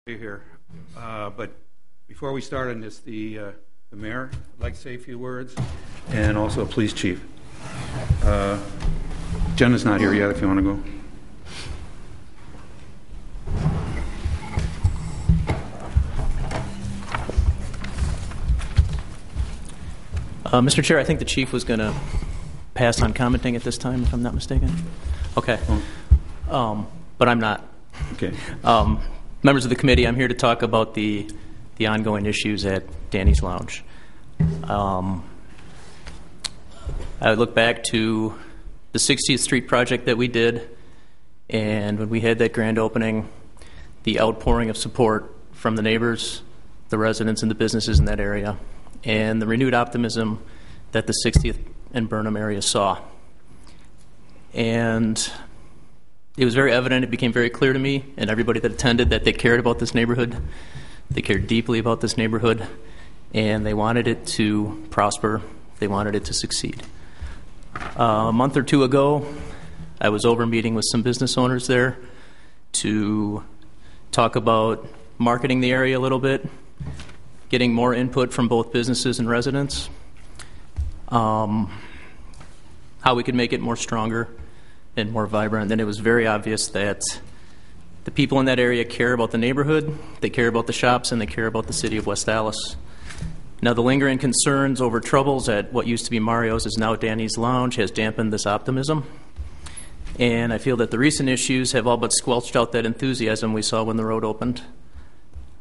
Here, but before we start on this, the mayor would like to say a few words, and also police chief. Jenna's not here yet. If you want to go. Mr. Chair, I think the chief was going to pass on commenting at this time, if I'm not mistaken. Okay, but I'm not. Okay. Members of the committee, I'm here to talk about the ongoing issues at Danny's Lounge. I look back to the 60th Street project that we did, and when we had that grand opening, the outpouring of support from the neighbors, the residents, and the businesses in that area, and the renewed optimism that the 60th and Burnham area saw. And it was very evident, it became very clear to me and everybody that attended that they cared about this neighborhood. They cared deeply about this neighborhood, and they wanted it to prosper. They wanted it to succeed. A month or two ago, I was over meeting with some business owners there to talk about marketing the area a little bit, getting more input from both businesses and residents, how we could make it more stronger and more vibrant. Then it was very obvious that the people in that area care about the neighborhood, they care about the shops, and they care about the city of West Allis. Now, the lingering concerns over troubles at what used to be Mario's is now Danny's Lounge has dampened this optimism. And I feel that the recent issues have all but squelched out that enthusiasm we saw when the road opened.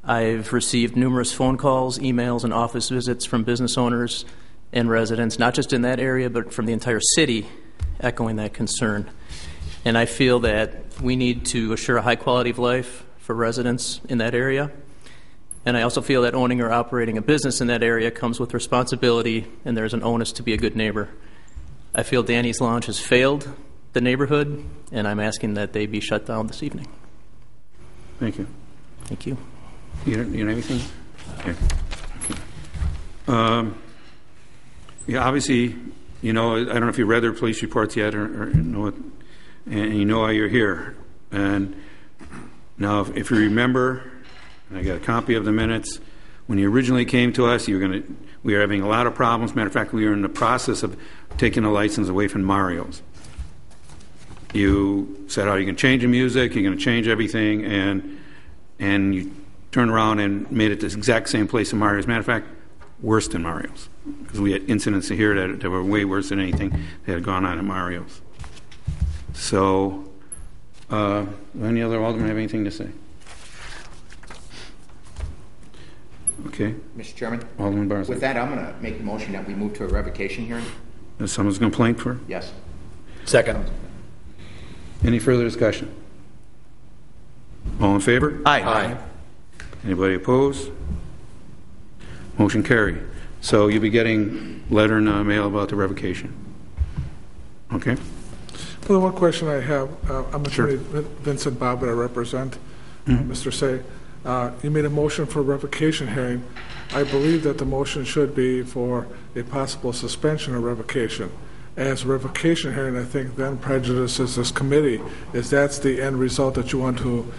I've received numerous phone calls, emails, and office visits from business owners and residents, not just in that area, but from the entire city, echoing that concern. And I feel that we need to assure a high quality of life for residents in that area. And I also feel that owning or operating a business in that area comes with responsibility, and there's an onus to be a good neighbor. I feel Danny's Lounge has failed the neighborhood, and I'm asking that they be shut down this evening. Thank you. Thank you. You know anything? Okay. Yeah, obviously, you know, I don't know if you read their police reports yet or know it, and you know why you're here. And now, if you remember, I got a copy of the minutes. When you originally came to us, we were having a lot of problems. Matter of fact, we were in the process of taking a license away from Mario's. You said, "Oh, you can change the music, you're going to change everything," and you turned around and made it the exact same place in Mario's. Matter of fact, worse than Mario's, because we had incidents here that were way worse than anything that had gone on at Mario's. So, any other alderman have anything to say? Okay. Mr. Chairman, Alderman Barzak. with that, I'm going to make the motion that we move to a revocation hearing. Is someone's complaint for? Yes. Second. Any further discussion? All in favor? Aye. Anybody opposed? Motion carried. So you'll be getting letter in mail about the revocation. Okay? Well, the one question I have, I'm Attorney Sure. Vincent Bobbitt, I represent Mr. Say. You made a motion for a revocation hearing. I believe that the motion should be for a possible suspension or revocation. As a revocation hearing, I think then prejudices this committee, is that's the end result that you want to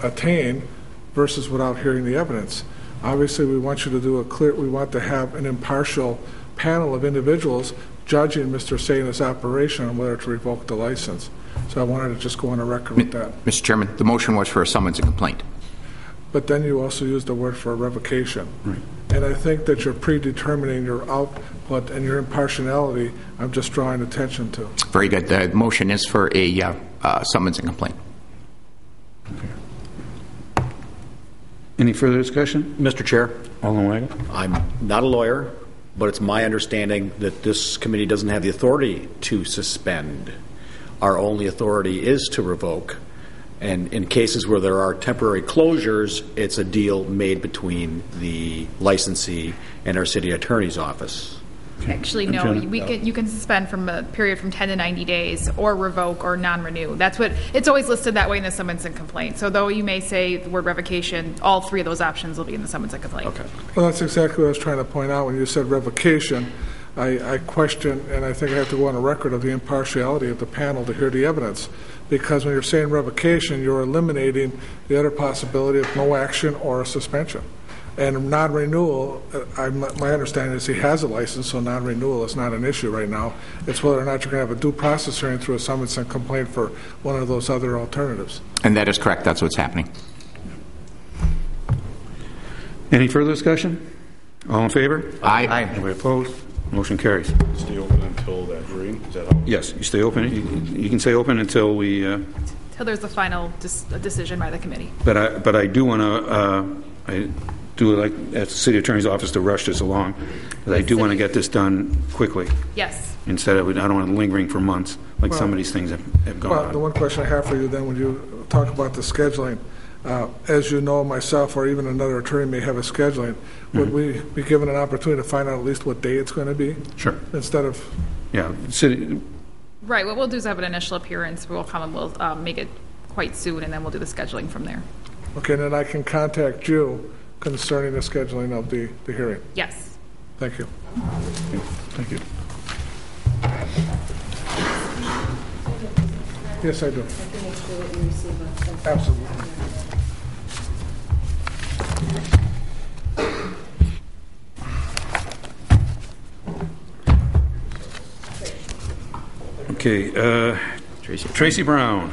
attain versus without hearing the evidence. Obviously, we want you to do we want to have an impartial panel of individuals judging Mr. Say and his operation on whether to revoke the license. So I wanted to just go on a record with that. Mr. Chairman, the motion was for a summons and complaint. But then you also used the word for a revocation. Right. And I think that you're predetermining your output and your impartiality. I'm just drawing attention to. Very good. The motion is for a summons and complaint. Okay. Any further discussion? Mr. Chair, Alderman Weigel? I'm not a lawyer, but it's my understanding that this committee doesn't have the authority to suspend. Our only authority is to revoke. And in cases where there are temporary closures, it's a deal made between the licensee and our city attorney's office. Actually, no. You can suspend from a period from 10 to 90 days, or revoke, or non-renew. That's what it's always listed that way in the summons and complaint. So, though you may say the word revocation, all three of those options will be in the summons and complaint. Okay. Well, that's exactly what I was trying to point out when you said revocation. I question, and I think I have to go on a record of the impartiality of the panel to hear the evidence. Because when you're saying revocation, you're eliminating the other possibility of no action or a suspension. And non-renewal, my understanding is he has a license, so non-renewal is not an issue right now. It's whether or not you're going to have a due process hearing through a summons and complaint for one of those other alternatives. And that is correct. That's what's happening. Any further discussion? All in favor? Aye. Anybody opposed? Motion carries. Stay open until that hearing? Is that how? Yes, you stay open. You can stay open until we. Till there's a final decision by the committee. But I do want to. I do like at the city attorney's office to rush this along, because I do want to get this done quickly. Yes. Instead of, I don't want it lingering for months, like some of these things have gone Well, on. the one question I have for you then, when you talk about the scheduling, as you know, myself or even another attorney may have a scheduling, would we be given an opportunity to find out at least what day it's going to be? Sure. Instead of, Yeah, city. Right. What we'll do is have an initial appearance. We'll come and we'll make it quite soon, and then we'll do the scheduling from there. okay, then I can contact you concerning the scheduling of the hearing. Yes. Thank you. Thank you. Yes, I do. Absolutely. Okay, Tracy Brown.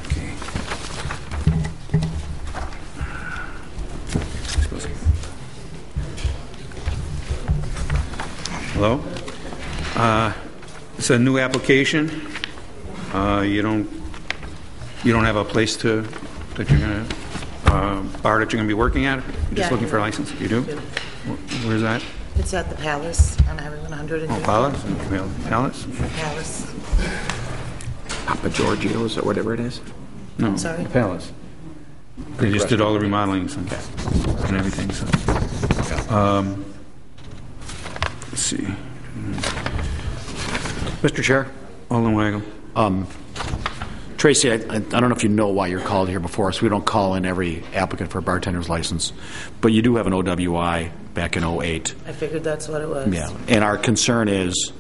Okay. Hello? It's a new application. You don't have a place that you're going to bar that you're going to be working at? You're just looking for a license? You do? Where's that? It's at the Palace on Highway 100. Oh, Palace? Palace? Palace. Papa Giorgio's or whatever it is. No, Sorry? the Palace. They just did all the remodelings and everything. So, let's see. Mr. Chair? Alden Wagle. Tracy, I don't know if you know why you're called here before us. We don't call in every applicant for a bartender's license. But you do have an OWI back in '08. I figured that's what it was. Yeah. And our concern is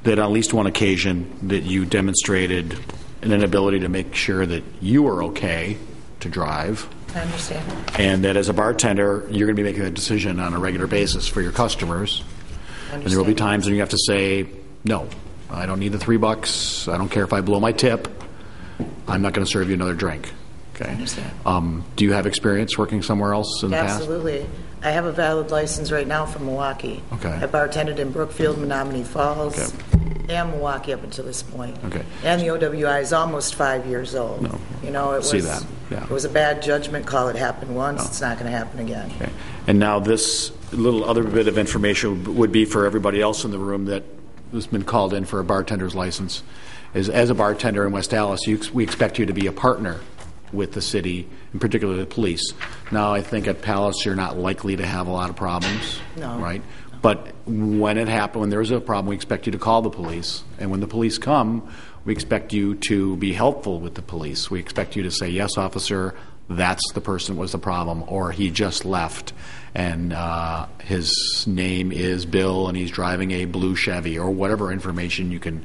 that on at least one occasion that you demonstrated an inability to make sure that you were okay to drive. I understand. And that as a bartender, you're going to be making that decision on a regular basis for your customers. And there will be times when you have to say, no, I don't need the $3. I don't care if I blow my tip. I'm not going to serve you another drink. Okay. I understand. Do you have experience working somewhere else in the past? Absolutely. I have a valid license right now from Milwaukee. Okay. I bartended in Brookfield, Menominee Falls, Okay. and Milwaukee up until this point. Okay. And the OWI is almost 5 years old. No. You know, it was, See that. Yeah. It was a bad judgment call. It happened once. No. It's not going to happen again. Okay. And now this little other bit of information would be for everybody else in the room that has been called in for a bartender's license. Is as a bartender in West Allis, we expect you to be a partner with the city, and particularly the police. Now, I think at Palace, you're not likely to have a lot of problems, No. right? But when it happens, when there is a problem, we expect you to call the police. And when the police come, we expect you to be helpful with the police. We expect you to say, yes, officer, that's the person was the problem, or he just left, and his name is Bill, and he's driving a blue Chevy, or whatever information you can.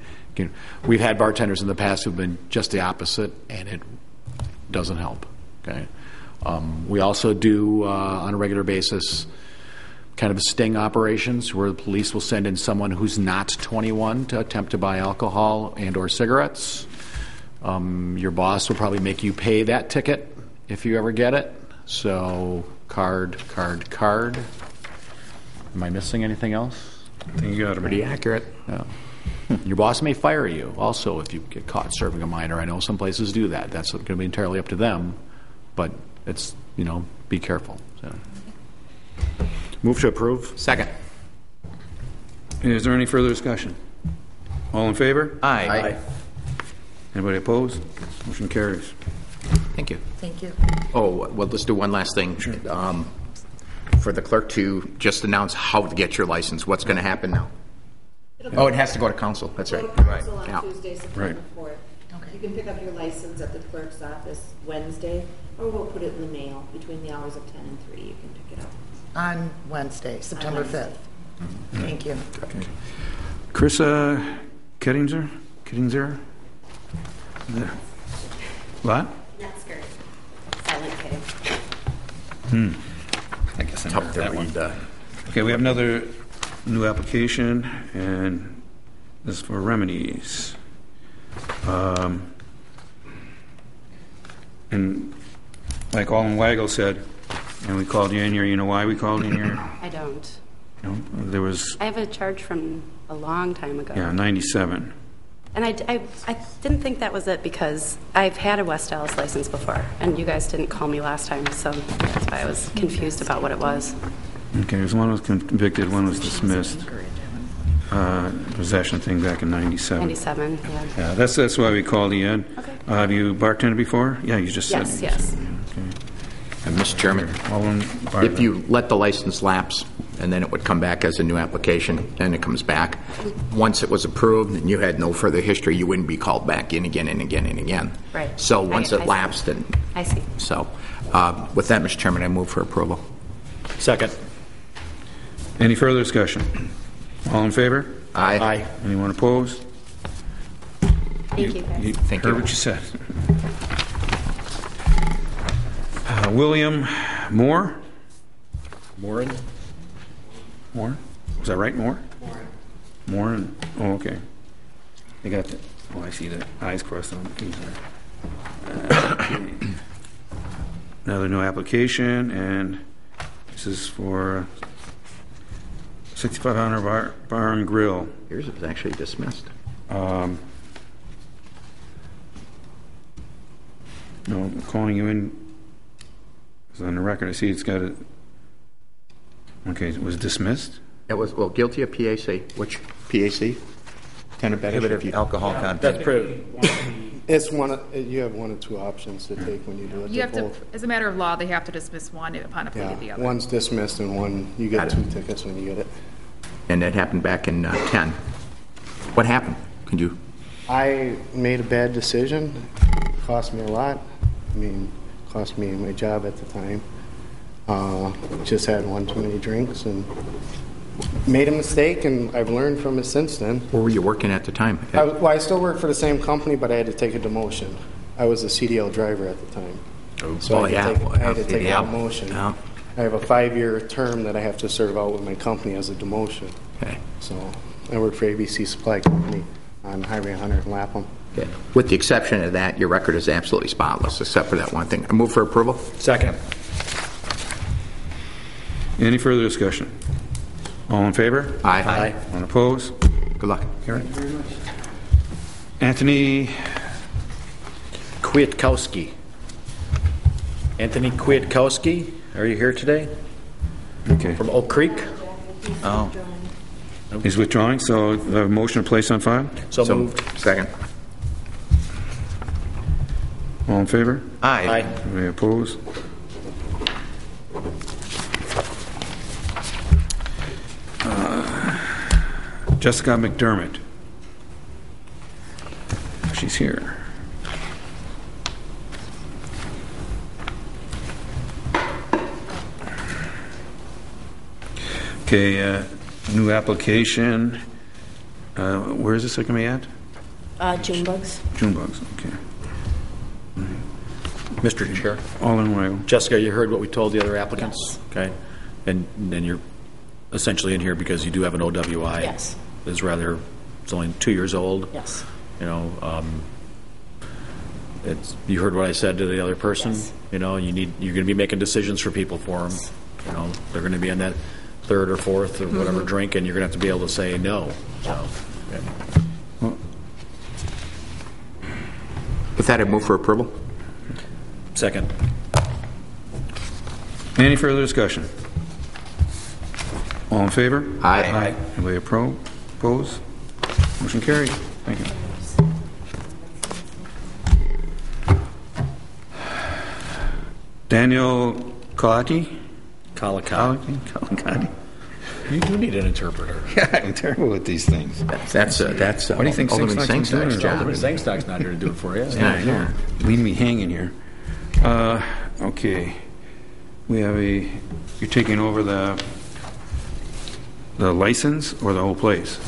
We've had bartenders in the past who've been just the opposite, and it doesn't help. Okay. We also do on a regular basis kind of sting operations where the police will send in someone who's not 21 to attempt to buy alcohol and or cigarettes. Your boss will probably make you pay that ticket if you ever get it. So card. Am I missing anything else? I think you got it. Pretty accurate. No. Your boss may fire you also if you get caught serving a minor. I know some places do that. That's going to be entirely up to them, but it's, be careful. So. Move to approve. Second. Is there any further discussion? All in favor? Aye. Anybody opposed? Motion carries. Thank you. Thank you. Oh, well, let's do one last thing. For the clerk to just announce how to get your license. What's going to happen now? Oh, it has to go to council. That's right. Right. Yeah. Right. You can pick up your license at the clerk's office Wednesday, or we'll put it in the mail between the hours of 10 and 3. You can pick it up. On Wednesday, September Wednesday. 5th. Thank you. Okay. Carissa Kettinger? What? Not skirt. Silent K. I guess I Tough heard to that one. read. Okay, we have another new application, and this is for remedies. And like Alden Weigel said, and we called you in here, you know why we called you in here? I don't. You know, there was, I have a charge from a long time ago. 97. And I didn't think that was it because I've had a West Dallas license before, and you guys didn't call me last time, so that's why I was confused about what it was. Okay, there's one was convicted, one was dismissed. Possession thing back in 97. 97, yeah. Yeah, that's why we called you in. Okay. Have you bartended before? Yeah, you just said. Yes. Okay. And Mr. Chairman, Alden if Bartlett. you let the license lapse, and then it would come back as a new application, and it comes back, once it was approved and you had no further history, you wouldn't be called back in again and again and again. Right. So once I it see. lapsed, then, I see. so, with that, Mr. Chairman, I move for approval. Second. Any further discussion? All in favor? Aye. Anyone opposed? Thank you, guys. Thank Heard you. what you said. William Moore? Morin? Moore? Was that right, Moore? Moore. Oh, okay. They got the, oh, I see the eyes crossed on the okay. Another new application, and this is for 6500 Bar and Grill. Yours was actually dismissed. No, I'm calling you in. It's on the record. I see it's got a. Okay, it was dismissed. It was, well, guilty of PAC. Which PAC? Prohibited alcohol content. That's pretty. It's you have one of two options to take when you do it. You have to, as a matter of law, they have to dismiss one upon a plea of the Yeah, other. one's dismissed and one, you Got get it. 2 tickets when you get it. And that happened back in 10. What happened? Could you? I made a bad decision. It cost me a lot. I mean, cost me my job at the time. Just had one too many drinks and made a mistake, and I've learned from it since then. Where were you working at the time? I still work for the same company, but I had to take a demotion. I was a CDL driver at the time. Oh, I yeah. had to take a Yeah. demotion. Yeah. I have a 5-year term that I have to serve out with my company as a demotion. Okay. So I work for ABC Supply Company on Highway 100 in Lapham. Okay. With the exception of that, your record is absolutely spotless, except for that one thing. I move for approval. Second. Any further discussion? All in favor? Aye. Anyone opposed? Good luck. Carried. Anthony Kwiatkowski. Anthony Kwiatkowski, are you here today? Okay. From Oak Creek? Oh, He's withdrawing, so a motion to place on file? So moved. Second. All in favor? aye. Any opposed? Jessica McDermott. She's here. Okay, new application. Where is this going to be at? Junebugs. Junebugs, okay. Mr. Chair. All in Weigel. Jessica, you heard what we told the other applicants? Okay. And then you're essentially in here because you do have an OWI. Yes. It's only 2 years old. Yes. You know, you heard what I said to the other person. Yes. You know, you're going to be making decisions for people for them. You know, they're going to be on that third or fourth or whatever drink, and you're going to have to be able to say no. So, yeah. With that, I move for approval. Second. Any further discussion? All in favor? Aye. Anybody opposed? Motion carried. Thank you. Daniel Kalaki? Kalakau. Kalaki? You do need an interpreter. Yeah, I'm terrible with these things. That's What do you think Alderman Sengstock's doing? Sengstock's job. Alderman Zangstock's not here to do it for you. Yeah, I know. Leaving me hanging here. Okay. We have you're taking over the license or the whole place?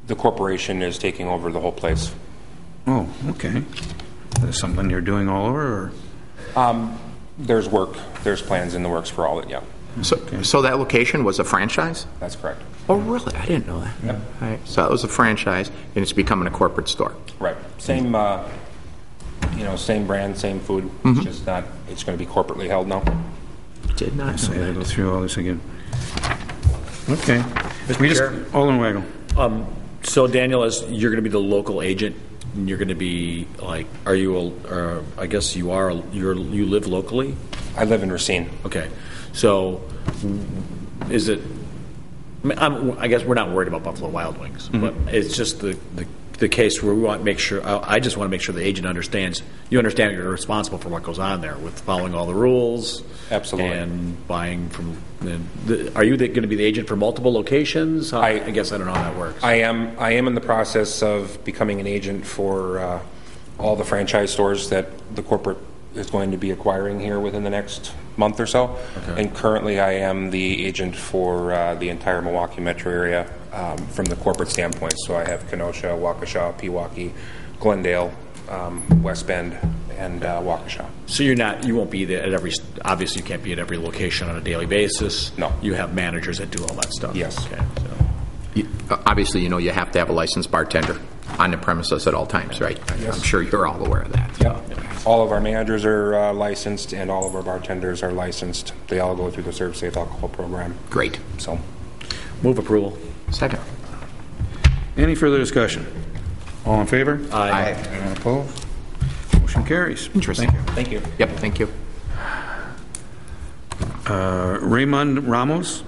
The corporation is taking over the whole place. Oh, okay. Is that something you're doing all over, or? There's plans in the works for all it, yeah. So that location was a franchise? That's correct. Oh, really? I didn't know that. Yep. All right. So that was a franchise, and it's becoming a corporate store. Right. Same, same brand, same food. It's just not, it's going to be corporately held now. Did not So I know gotta go that. through all this again. Okay. Mr. Chair? Alderman Weigel. So Daniel, as you're going to be the local agent, and you're going to be like, are you? I guess you are. You live locally. I live in Racine. Okay. So, is it? I guess we're not worried about Buffalo Wild Wings, but it's just the case where we want to make sure. I just want to make sure the agent understands. You understand you're responsible for what goes on there with following all the rules. Absolutely. And buying from. Are you going to be the agent for multiple locations? I guess I don't know how that works. I am in the process of becoming an agent for all the franchise stores that the corporate is going to be acquiring here within the next month or so. Okay. And currently I am the agent for the entire Milwaukee metro area from the corporate standpoint. So I have Kenosha, Waukesha, Pewaukee, Glendale, West Bend, and Waukesha. So you won't be there at every. Obviously, you can't be at every location on a daily basis. No. You have managers that do all that stuff. Yes. Okay. So. Obviously, you have to have a licensed bartender on the premises at all times, right? Yes. I'm sure you're all aware of that. Yep. All of our managers are licensed, and all of our bartenders are licensed. They all go through the Serve Safe Alcohol program. Great. So, Move approval. Second. Any further discussion? All in favor? Aye. Anyone opposed? Motion carries. Interesting. thank you. Yep, thank you. Raymond Ramos?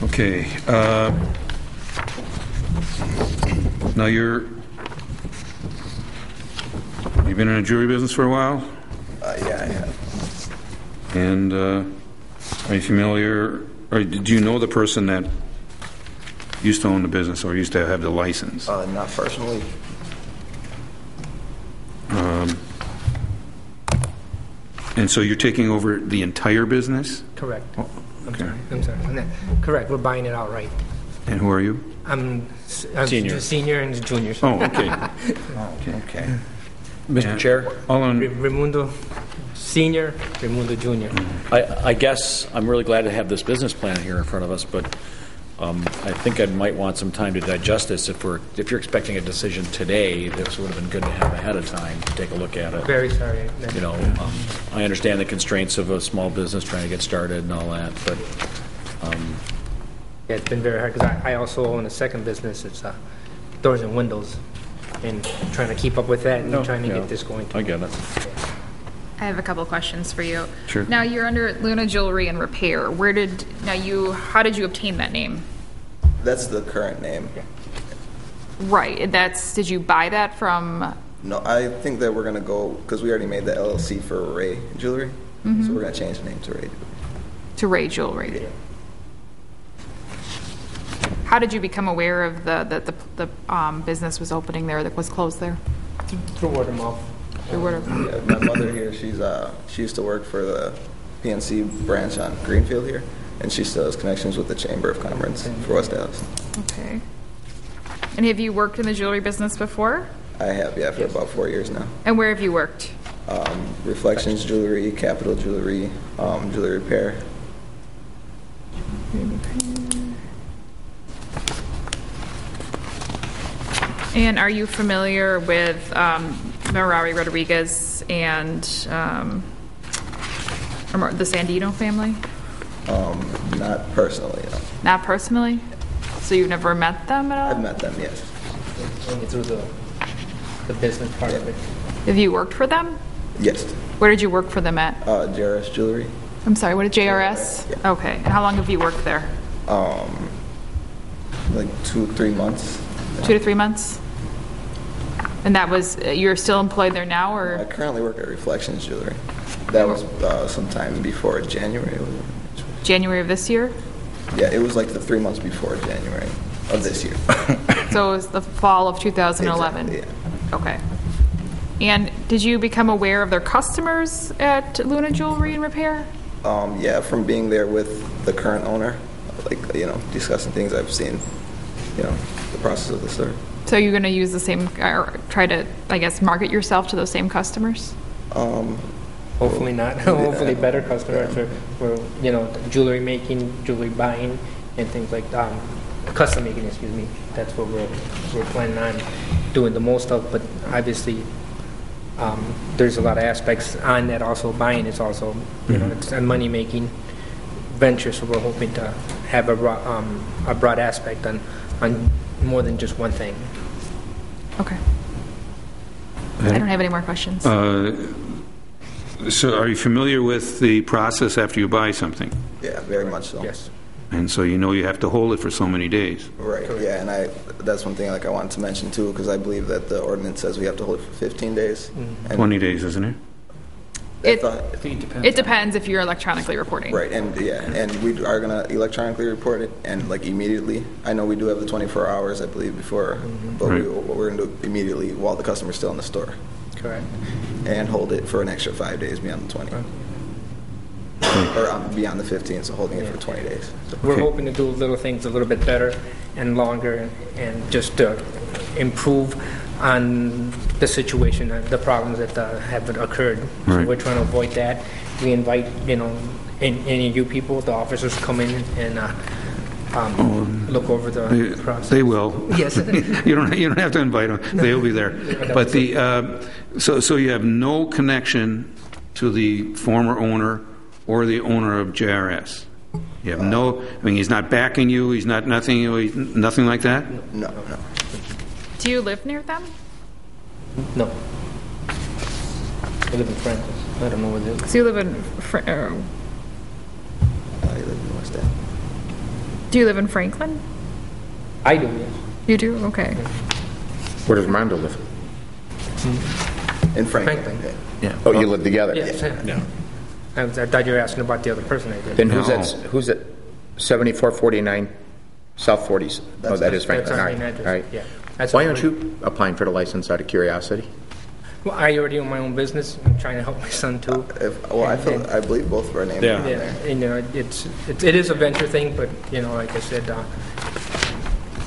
Okay. Now you've been in the jewelry business for a while? Yeah, I have. And are you familiar, or do you know the person that used to own the business or used to have the license? Not personally. And so you're taking over the entire business? Correct. Oh, okay. I'm sorry. No, correct. We're buying it outright. And who are you? I'm Senior. the senior and the junior. Oh, okay. Okay. Mr. Chair, All in, Raimundo Senior, Raimundo Junior. I guess I'm really glad to have this business plan here in front of us, but I think I might want some time to digest this. If you're expecting a decision today, this would have been good to have ahead of time to take a look at it. Very sorry. You know, I understand the constraints of a small business trying to get started and all that, but Yeah, it's been very hard because I also own a second business. It's doors and windows, and trying to keep up with that and trying to get this going. I get it. I have a couple questions for you. Sure. Now you're under Luna Jewelry and Repair. How did you obtain that name? That's the current name. Right. Did you buy that from? No, I think that we're going to go, because we already made the LLC for Ray Jewelry, so we're going to change the name to Ray. To Ray Jewelry. Yeah. How did you become aware of the business was opening there that was closed there? Through word of mouth. Through word of mouth. Yeah, my mother here, she used to work for the PNC branch on Greenfield here, and she still has connections with the Chamber of Commerce for West Dallas. Okay. And have you worked in the jewelry business before? I have, yeah, for about 4 years now. And where have you worked? Reflections Jewelry, Capital Jewelry, Jewelry Repair. And are you familiar with Merari Rodriguez and the Sandino family? Not personally, no. Not personally? So you've never met them at all? I've met them, yes. Only through the business part of it. Have you worked for them? Yes. Where did you work for them at? JRS Jewelry. I'm sorry, what is JRS? Yeah. Okay, and how long have you worked there? Like 2-3 months. 2 to 3 months? And that was, you're still employed there now, I or? currently work at Reflections Jewelry. That was sometime before January. January of this year? Yeah, it was like the 3 months before January of this year. So it was the fall of 2011? Exactly, yeah. Okay. And did you become aware of their customers at Luna Jewelry and Repair? Yeah, from being there with the current owner, like, discussing things I've seen, the process of the store. So you're going to use the same, or try to, I guess, market yourself to those same customers? Hopefully not. Hopefully better customers for jewelry making, jewelry buying, and things like custom making. Excuse me. That's what we're planning on doing the most of. But obviously, there's a lot of aspects on that. Also, buying is also it's a money making venture. So we're hoping to have a broad aspect on more than just one thing. Okay. I don't have any more questions. So are you familiar with the process after you buy something? Yeah, very much so. Yes. And so you have to hold it for so many days. Right. Yeah, and that's one thing I wanted to mention too, because I believe that the ordinance says we have to hold it for 15 days. And 20 days, isn't it? It depends if you're electronically reporting. Right, and we are going to electronically report it, and immediately. I know we do have the 24 hours, I believe, before, but Right. we're going to do it immediately while the customer's still in the store. Correct. And hold it for an extra 5 days beyond the 20. Or beyond the 15, so holding it for 20 days. We're hoping to do little things a little bit better and longer, and just to improve on the situation, the problems that have occurred. So Right. we're trying to avoid that. We invite, any of you people, the officers, come in and look over the process. They will. Yes. you don't have to invite them. They'll be there. But so you have no connection to the former owner or the owner of JRS. You have he's not backing you. He's not nothing like that. No. Do you live near them? No. I live in Francis. I don't know where they live. So you live in, I live in West End. do you live in Franklin? I do, yes. You do? Okay. Where does Mondo live? In Franklin. Franklin. Yeah. Oh, you live together? Yes. Yeah. I thought you were asking about the other person I did. Then who's at 7449 South 40s? Oh, that is Franklin. That's our All main right. address. All right. Yeah. That's Why our aren't you applying for the license out of curiosity? Well, I already own my own business. I'm trying to help my son too. I believe both of our names are on there. And, it is a venture thing, but like I said,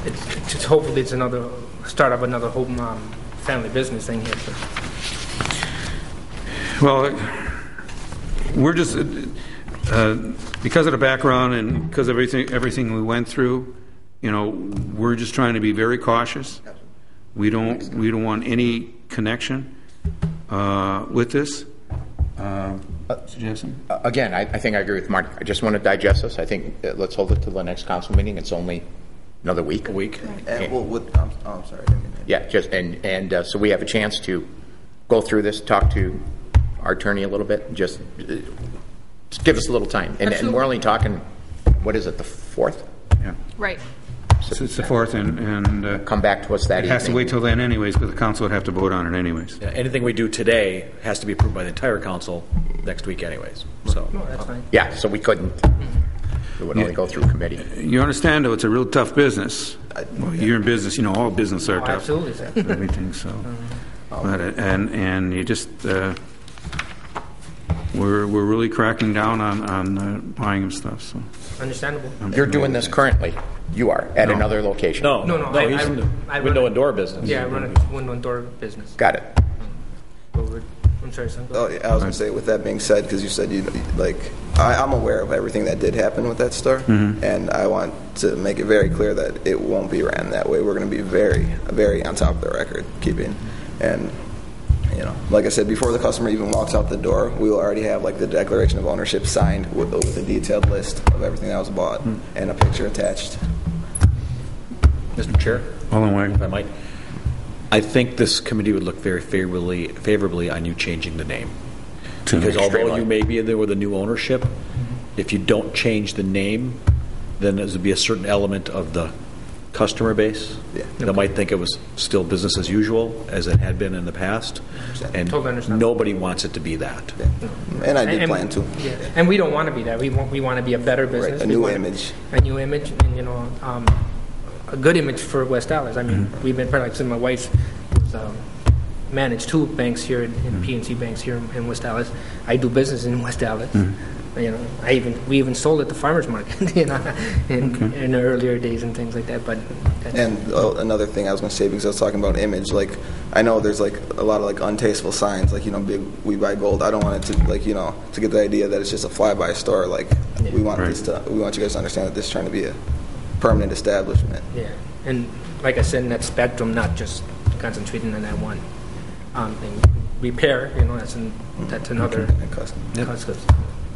it's hopefully it's another start of another home family business thing here. Well, we're just because of the background and because of everything we went through. We're just trying to be very cautious. We don't want any connection with this. Jason? Again, I think I agree with Mark. I just want to digest this. I think let's hold it to the next council meeting. It's only another week. A week. And I'm sorry. I didn't mean that. Yeah, just so we have a chance to go through this, talk to our attorney a little bit, and just give us a little time. And we're only talking, what is it, the 4th? Yeah. Right. So it's the 4th, and come back to us that it evening. has to wait till then anyways, because the council would have to vote on it anyways. Yeah, anything we do today has to be approved by the entire council next week anyways. So No, that's fine. Yeah, so we couldn't. It would only go through committee. You understand, though, it's a real tough business. Well, you're in business, all business are tough. Absolutely, sir. Everything, so. But, and you just, we're really cracking down on buying of stuff, so. Understandable. You're doing this currently. You are at another location. No, he's in the window and door business. Yeah, I run a window and door business. Got it. I'm sorry, son. Oh, yeah, I was going to say, with that being said, because you said I'm aware of everything that did happen with that store, and I want to make it very clear that it won't be ran that way. We're going to be very, very on top of the record keeping, and like I said, before the customer even walks out the door, we will already have the declaration of ownership signed with a detailed list of everything that was bought and a picture attached. Mr. Chair, Hold on, if I might. I think this committee would look very favorably on you changing the name. To- Because although Extremely. you may be in there with a new ownership, if you don't change the name, then there's be a certain element of the customer base that might think it was still business as usual, as it had been in the past. And Totally understand. nobody wants it to be that. And I did plan to. Yeah. And we don't want to be that. We want to be a better business. Right, a We new want image. A new image, and a good image for West Dallas. I mean, we've been like my wife was, managed 2 banks here in PNC banks here in West Dallas. I do business in West Dallas. We even sold at the farmers market, in the earlier days and things like that. But And another thing I was going to say, because I was talking about image, like I know there's like a lot of like untasteful signs, like big "We Buy Gold." I don't want it to to get the idea that it's just a fly-by store. Like we want we want you guys to understand that this is trying to be a permanent establishment. yeah, and like I said, in that spectrum, not just concentrating on that one thing. Repair, that's another cost.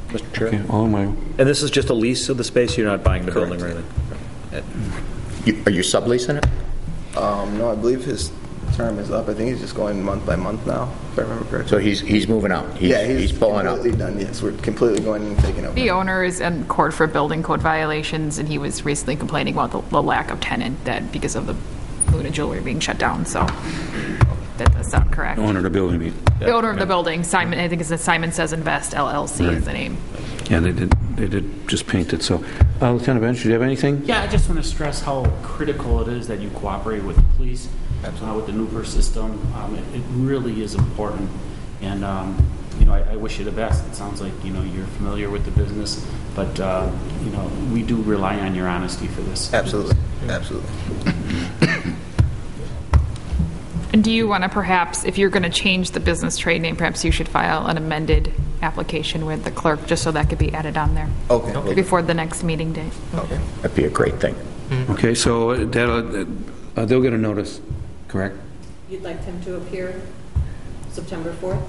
Mr. Chair? Okay, all my, And this is just a lease of the space? You're not buying the building or anything? Are you subleasing it? No, I believe his term is up. I think he's just going month by month now, if I remember correctly. So he's moving out. He's pulling out. completely done. Yes, we're completely going and taking over. The owner is in court for building code violations, and he was recently complaining about the lack of tenant that because of the Luna Jewelry being shut down. So that does sound correct. owner of the building. The owner of the building, Simon, I think it's Simon Says Invest LLC is the name. Yeah, they did just paint it, so. Lieutenant Bench, do you have anything? Yeah, I just want to stress how critical it is that you cooperate with the police, with the Newper system. It really is important, and I wish you the best. It sounds like you're familiar with the business, but we do rely on your honesty for this. Absolutely, absolutely. And do you want to perhaps, if you're going to change the business trade name, perhaps you should file an amended application with the clerk, just so that could be added on there. Okay. Before the next meeting date. Okay. That'd be a great thing. Okay, so they'll get a notice, correct? You'd like him to appear September 4th?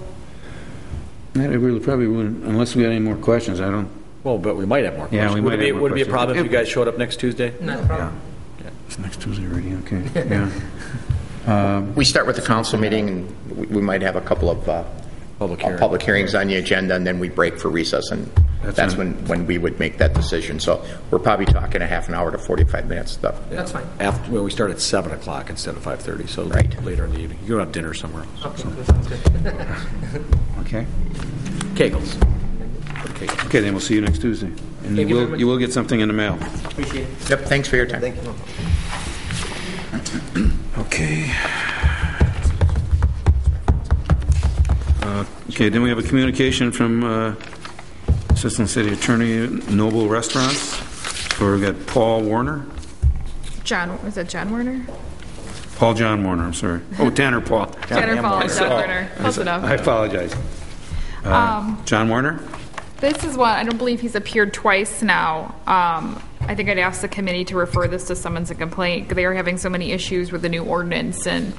It really probably wouldn't, unless we got any more questions, I don't. Well, but we might have more questions. Yeah, we might have more Would it be a questions. problem if you guys showed up next Tuesday? Not a problem. It's next Tuesday already, okay, yeah. We start with the council meeting, and we might have a couple of public hearings on the agenda, and then we break for recess, and that's when we would make that decision. So we're probably talking a half an hour to 45 minutes stuff. That's fine. Well, we start at 7 o'clock instead of 5:30, so later in the evening. You go have dinner somewhere else. Okay, that sounds good. Okay. Kegels. Okay, then we'll see you next Tuesday. And Thank you very much. you will get something in the mail. Appreciate it. Yep, thanks for your time. Thank you. Okay. Okay, then we have a communication from Assistant City Attorney, Noble Restaurants. So we've got Paul Warner. Was that John Warner? Paul John Warner, I'm sorry. Oh, Tanner Paul. Tanner Paul and John Warner. Close enough. I apologize. John Warner? This is one, I don't believe he's appeared twice now. I think I'd ask the committee to refer this to summons and complaint. They are having so many issues with the new ordinance, and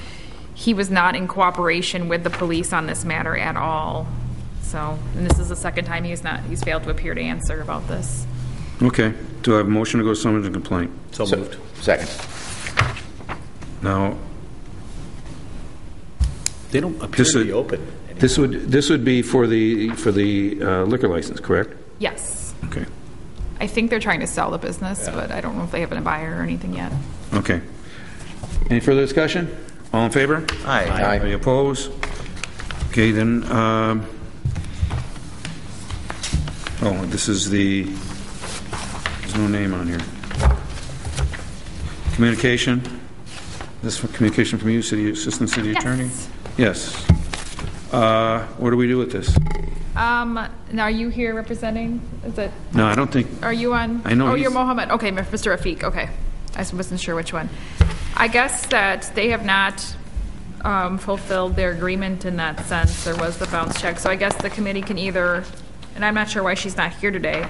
he was not in cooperation with the police on this matter at all. So, and this is the second time he's failed to appear to answer about this. Okay. Do I have a motion to go summons and complaint? So moved. Second. Now, They don't appear to be open. this would be for the liquor license, correct? Yes. Okay. I think they're trying to sell the business, but I don't know if they have a buyer or anything yet. Okay. Any further discussion? All in favor? Aye. Any opposed? Okay, then, this is there's no name on here. Communication? This is communication from you, Assistant City Attorney? Yes. What do we do with this? Now, are you here representing? Is it? No, I don't think. Are you on? I know Oh, he's- you're Mohammed. Okay, Mr. Rafiq. Okay, I wasn't sure which one. I guess that they have not fulfilled their agreement in that sense. There was the bounce check, so I guess the committee can either, and I'm not sure why she's not here today.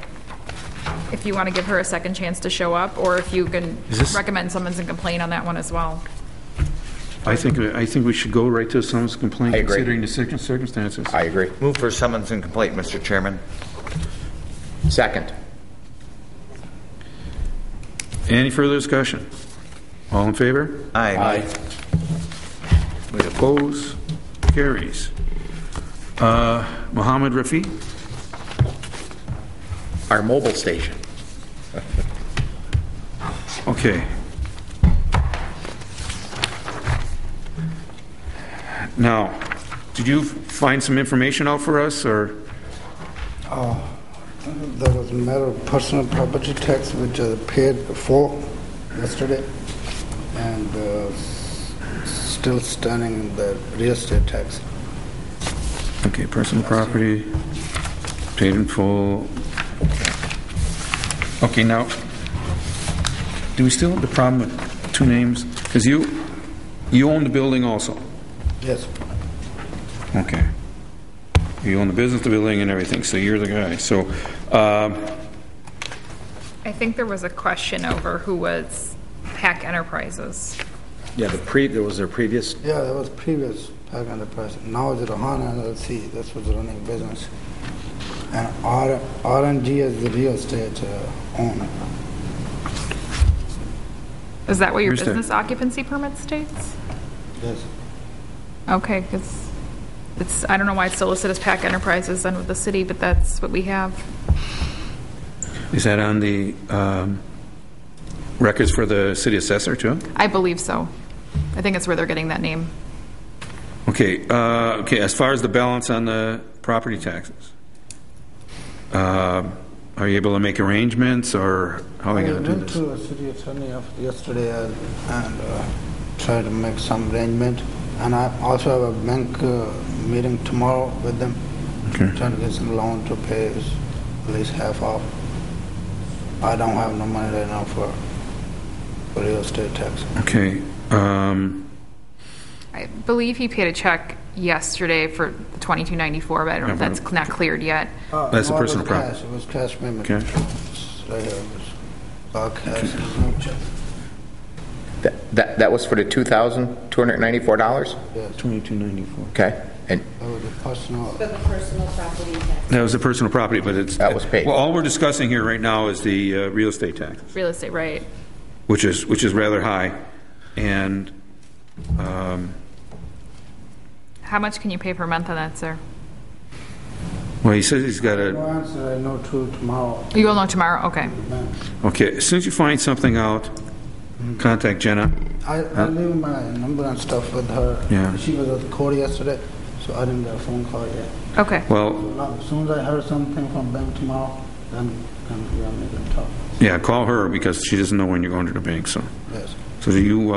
If you want to give her a second chance to show up, or if you can recommend summons and complaint on that one as well. I think we should go right to a summons and complaint I agree. considering the circumstances. I agree. Move for summons and complaint, Mr. Chairman. Second. Any further discussion? All in favor? Aye. Opposed? Carries. Mohammed Rafi? Our mobile station. Okay. Now, did you find some information out for us, or? There was a matter of personal property tax which I paid for yesterday, and still standing in the real estate tax. Okay, personal property, paid in full. Okay, now, do we still have the problem with two names? Because you own the building also. Yes. Okay. You own the business, the building, and everything, so you're the guy. So, I think there was a question over who was Pack Enterprises. Yeah, there was their previous. Yeah, that was previous Pack Enterprise. Now it's Rohana LLC. That's what's running business. And RNG is the real estate owner. Is that what your Where's that? business occupancy permit states? Yes. Okay, because it's, I don't know why it's still listed as Pack Enterprises then with the city, but that's what we have. is that on the records for the city assessor, too? I believe so. I think it's where they're getting that name. Okay, okay, as far as the balance on the property taxes, are you able to make arrangements, or how are you going to do this? I went to the city attorney yesterday and tried to make some arrangement. And I also have a bank meeting tomorrow with them, trying to get some loan to pay at least half off. I don't have no money right now for real estate tax. Okay. I believe he paid a check yesterday for the $22.94, but I don't know if that's not cleared yet. That's a personal problem. property. It was cash payment. Okay. Right here. It was all cash. There's no check. That was for the $2,294? Yes. $22.94. Okay. And That was a personal. For the personal property tax. That was a personal property, but it's... That was paid. Well, all we're discussing here right now is the real estate tax, Real estate, right. which is rather high. And How much can you pay per month on that, sir? well, he says he's got No a... answer. I know tomorrow. You will know tomorrow? Okay. Okay, as soon as you find something out, contact Jenna. I leave my number and stuff with her. Yeah. She was at the court yesterday, so I didn't get a phone call yet. Okay. Well, Now, as soon as I heard something from bank tomorrow, then we are making talk. yeah, call her, because she doesn't know when you're going to the bank, so... Yes. So you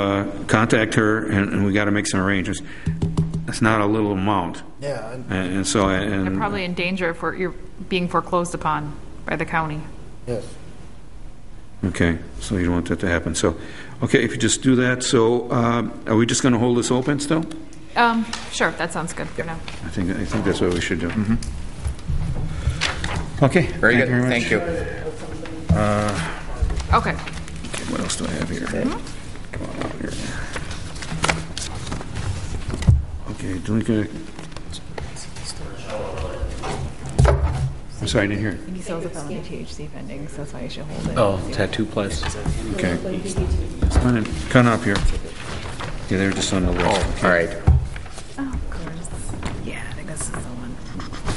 contact her, and we got to make some arrangements. It's not a little amount. Yeah. And so... They're And, probably in danger if you're being foreclosed upon by the county. Yes. okay, so you don't want that to happen. So, okay, if you just do that, so are we just going to hold this open still? Sure, that sounds good for now. I think that's what we should do. Okay. very thank good. you very much. Thank you. Okay. Okay, what else do I have here? Come on out here. Okay, delinquent... I'm sorry, I didn't hear. He sells a felony THC pending, so that's why you should hold it. Oh, tattoo place. Okay. Come on up here. Yeah, they're just on the list. Okay. All right. Oh, of course. Yeah, I think this is the one.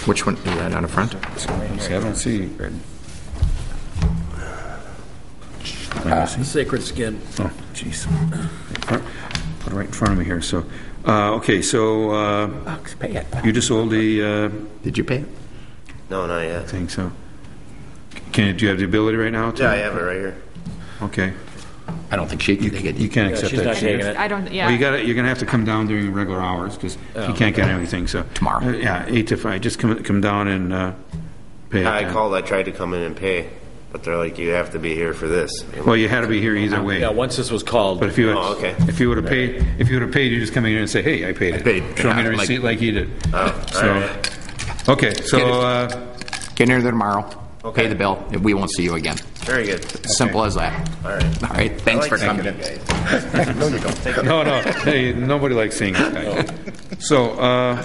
Which one is that on the front? See, I don't see... Sacred Skin. Oh, jeez. Put it right in front of me here. So, okay, so Pay it. you just sold the... Did you pay it? No, not I yet. think so. Do you have the ability right now? Yeah, I have it right here. Okay. I don't think she can take it. You can't accept she's that. not taking it. I don't, yeah. Well, you're going to have to come down during regular hours, because you can't get everything. So Tomorrow. Yeah, 8 to 5. Just come down and pay it. I called. I tried to come in and pay, but they're like, you have to be here for this. Well, you had to be here either way. Yeah, once this was called. But if you Oh, okay. if you would have paid, you just come in here and say, "Hey, I paid it." Show me the receipt like you did. Oh, So, all right. Get okay, so Get in there tomorrow. Okay. Pay the bill. We won't see you again. Very good. Simple as that. All right. All right. Thanks I for like coming seeing in. you guys. No, you don't. no. Hey, nobody likes seeing this guy. So, how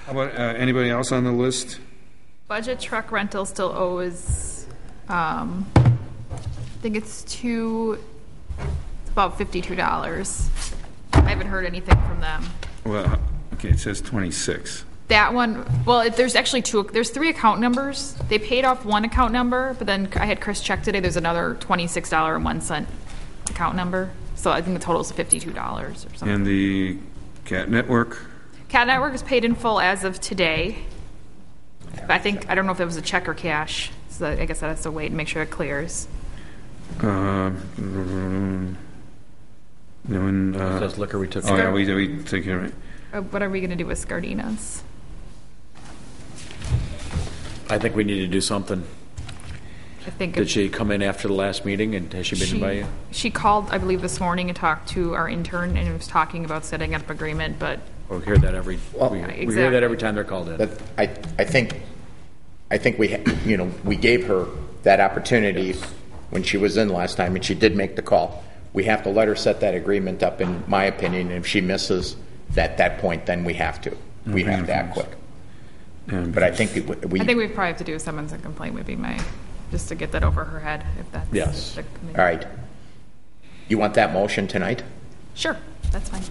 about anybody else on the list? Budget truck rental still owes, I think it's about $52. I haven't heard anything from them. Well, okay, it says 26. That one, well, there's actually there's 3 account numbers. They paid off one account number, but then I had Chris check today, there's another $26.01 account number. So I think the total is $52 or something. And the Cat Network? Cat Network is paid in full as of today. I don't know if it was a check or cash. So I guess that has to wait and make sure it clears. That's liquor we took. Oh, yeah, we took care of it. What are we going to do with Scardina's? I think we need to do something. I think. Did she come in after the last meeting, and has she been by you? She called, I believe, this morning and talked to our intern and was talking about setting up agreement, but. We hear that every. We hear that every time they're called in. But I think we gave her that opportunity when she was in last time, and she did make the call. We have to let her set that agreement up, in my opinion. And if she misses at that point, then we have to. We have to act quick. But I think we probably have to do a summons and complaint would be just to get that over her head, if that's. Yes. All right. You want that motion tonight? Sure, that's fine.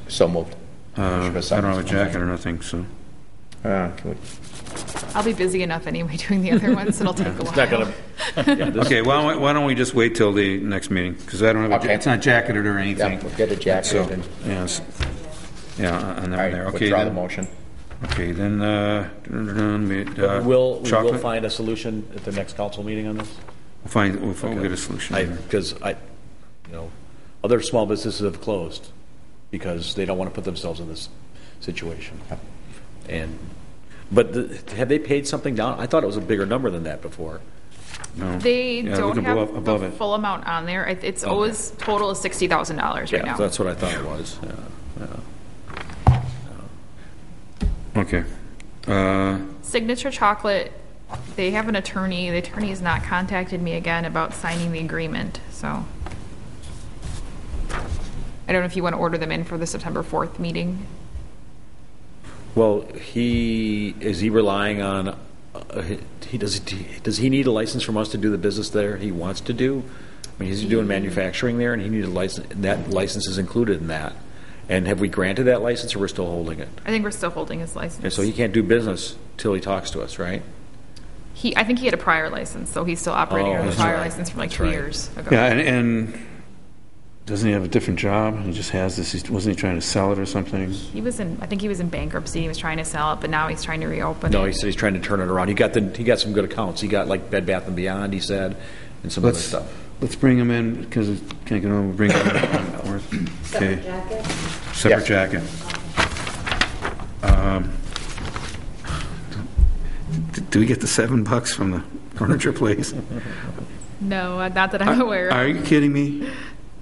So moved. I don't have a jacket or nothing, so. I'll be busy enough anyway doing the other ones. It'll take a while. It's not gonna. Okay, why don't we just wait till the next meeting? Because I don't have it's not jacketed or anything. Yeah, we'll get a jacket. So, and and then all right, there. Okay, withdraw the motion. Okay, then We will find a solution at the next council meeting on this. We'll get a solution. Because other small businesses have closed because they don't want to put themselves in this situation. But have they paid something down? I thought it was a bigger number than that before. No. They don't have above the it. full amount on there. It's always total is $60,000 right now. That's what I thought it was. Okay. Signature Chocolate, they have an attorney. The attorney has not contacted me again about signing the agreement. So I don't know if you want to order them in for the September 4th meeting. Well, is he relying on? Does he need a license from us to do the business there he wants to do? I mean, he's doing manufacturing there, and he needs a license. That license is included in that. And have we granted that license, or we're still holding it? I think we're still holding his license. And so he can't do business till he talks to us, right? I think he had a prior license, so he's still operating under a prior license from 2 years ago. Yeah, and doesn't he have a different job? He just has this. Wasn't he trying to sell it or something? I think he was in bankruptcy. He was trying to sell it, but now he's trying to reopen it. No, he said he's trying to turn it around. He got some good accounts. He got like Bed Bath & Beyond, he said, and some other stuff. Let's bring him in because can't get on. Bring him in. Okay. Separate jacket? Separate jacket. Do we get the $7 from the furniture place? No, not that I'm aware of. Are you kidding me?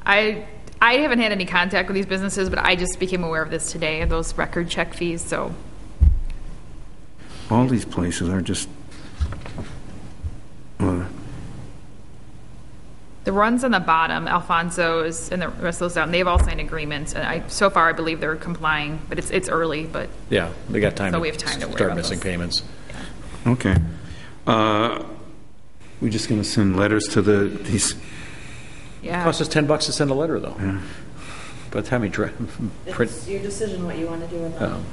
I haven't had any contact with these businesses, but I just became aware of this today, those record check fees, so. All these places are just. The ones on the bottom, Alfonso's and the rest of those down, they've all signed agreements, and so far I believe they're complying, but it's early, but. Yeah, they got time. So we have time to worry start about missing those. payments. Yeah. Okay. We're just going to send letters to these. Yeah. It costs us $10 to send a letter, though. Yeah. By the time we print. It's your decision what you want to do with them.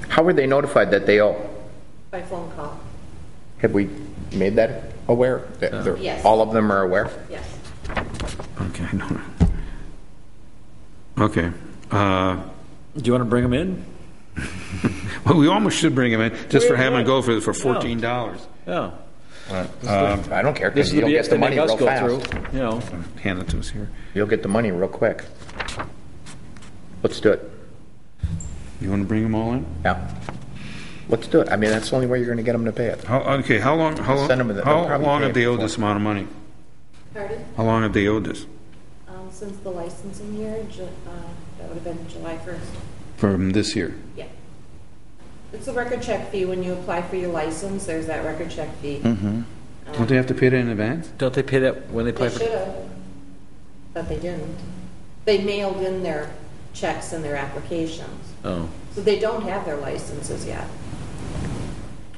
How were they notified that they owe? By phone call. Have we made that aware? Yes. All of them are aware? Yes. Okay. Okay. Do you want to bring them in? Well, we almost should bring him in just for having to go for $14. Yeah. I don't care This because is you'll the get BS the to money make us real go fast. through. You know. Hand it to us here. You'll get the money real quick. Let's do it. You want to bring them all in? Yeah. Let's do it. I mean, that's the only way you're going to get them to pay it. How long? Send them How long have they owed this amount of money? Pardon? How long have they owed this? Since the licensing year, that would have been July 1st. From this year? Yeah. It's a record check fee. When you apply for your license, there's that record check fee. Mm-hmm. Don't they have to pay that in advance? Don't they pay that when they apply They for? should have, but they didn't. They mailed in their checks and their applications. Oh. So they don't have their licenses yet.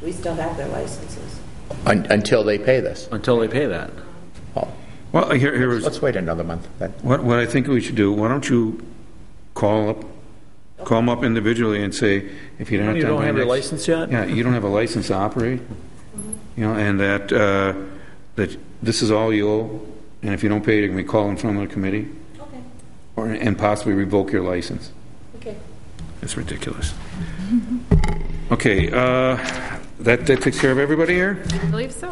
We still have their licenses. Until they pay this. Until they pay that. Oh. Well, here was. Let's wait another month then. What I think we should do, why don't you call them up individually and say, if you don't have You time don't by have your next- license yet? Yeah, you don't have a license to operate, you know, and that this is all you owe, and if you don't pay it, you can be called in front of the committee. Okay. And possibly revoke your license. Okay. It's ridiculous. Okay, that takes care of everybody here? I believe so.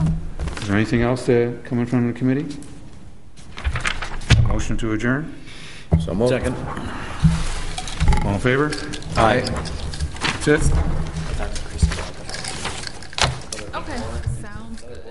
Is there anything else to come in front of the committee? Motion to adjourn? So moved. Second. All in favor? Aye. That's it? Okay, sounds good.